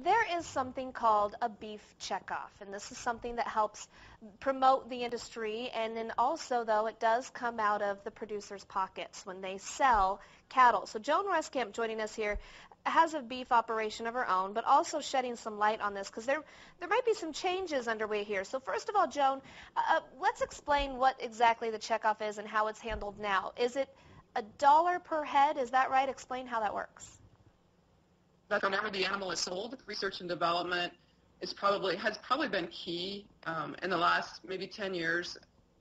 There is something called a beef checkoff, and this is something that helps promote the industry, and then also, though, it does come out of the producers' pockets when they sell cattle. So Joan Ruskamp, joining us here, has a beef operation of her own, but also shedding some light on this because there might be some changes underway here. So first of all, Joan, let's explain what exactly the checkoff is and how it's handled now. Is it $1 per head? Is that right? Explain how that works. That whenever the animal is sold, research and development has probably been key in the last maybe 10 years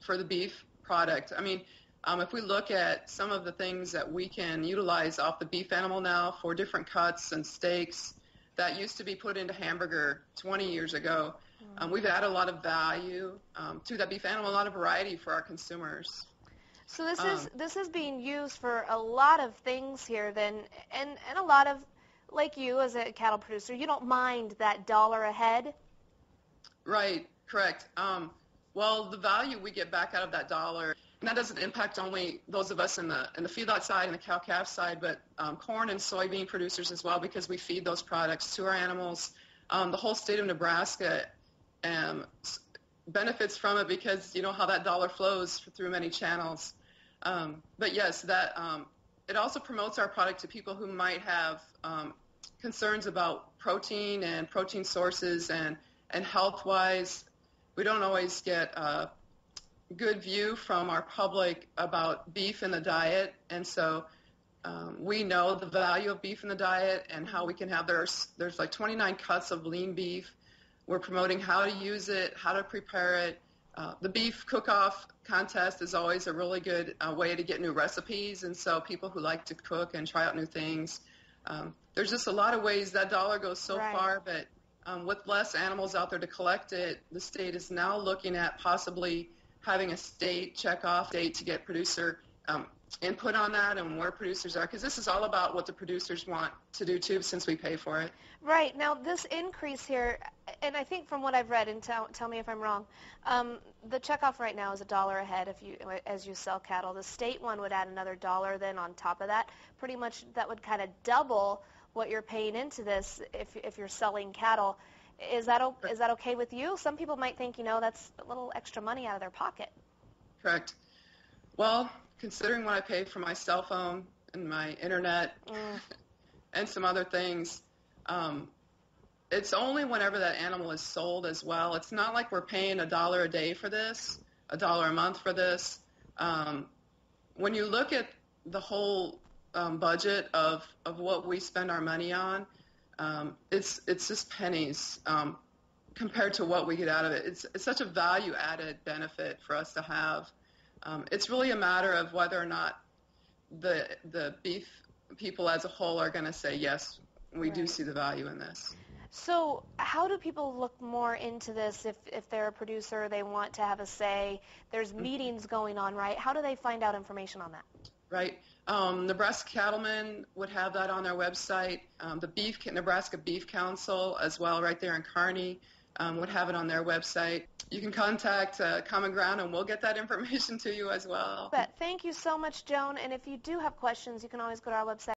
for the beef product. I mean, if we look at some of the things that we can utilize off the beef animal now for different cuts and steaks that used to be put into hamburger 20 years ago, we've added a lot of value to that beef animal, a lot of variety for our consumers. So this is being used for a lot of things here then, and a lot of, like you as a cattle producer, you don't mind that $1 a head? Right, correct. Well, the value we get back out of that dollar, and that doesn't impact only those of us in the feedlot side and the cow-calf side, but corn and soybean producers as well, because we feed those products to our animals. The whole state of Nebraska benefits from it because you know how that dollar flows through many channels. But yes, it also promotes our product to people who might have concerns about protein and protein sources and health-wise. We don't always get a good view from our public about beef in the diet, and so we know the value of beef in the diet and how we can have, there's like 29 cuts of lean beef. We're promoting how to use it, how to prepare it. The beef cook-off contest is always a really good way to get new recipes, and so people who like to cook and try out new things, there's just a lot of ways that dollar goes so far, but with less animals out there to collect it, the state is now looking at possibly having a state checkoff date to get producer input on that and where producers are, because this is all about what the producers want to do too, since we pay for it. Right. Now this increase here, and I think from what I've read, and tell me if I'm wrong, the checkoff right now is $1 a head as you sell cattle. The state one would add another $1 then on top of that. Pretty much that would kind of double what you're paying into this if you're selling cattle. Is that okay with you? Some people might think, you know, that's a little extra money out of their pocket. Correct. Well, considering what I pay for my cell phone and my internet and some other things, it's only whenever that animal is sold as well. It's not like we're paying $1 a day for this, $1 a month for this. When you look at the whole budget of what we spend our money on, it's just pennies compared to what we get out of it. It's such a value-added benefit for us to have. It's really a matter of whether or not the beef people as a whole are going to say, yes, we do see the value in this. So how do people look more into this if they're a producer, they want to have a say, there's meetings going on, right? How do they find out information on that? Right. Nebraska Cattlemen would have that on their website. The Nebraska Beef Council as well, right there in Kearney, would have it on their website. You can contact Common Ground and we'll get that information to you as well. Thank you so much, Joan. And if you do have questions, you can always go to our website.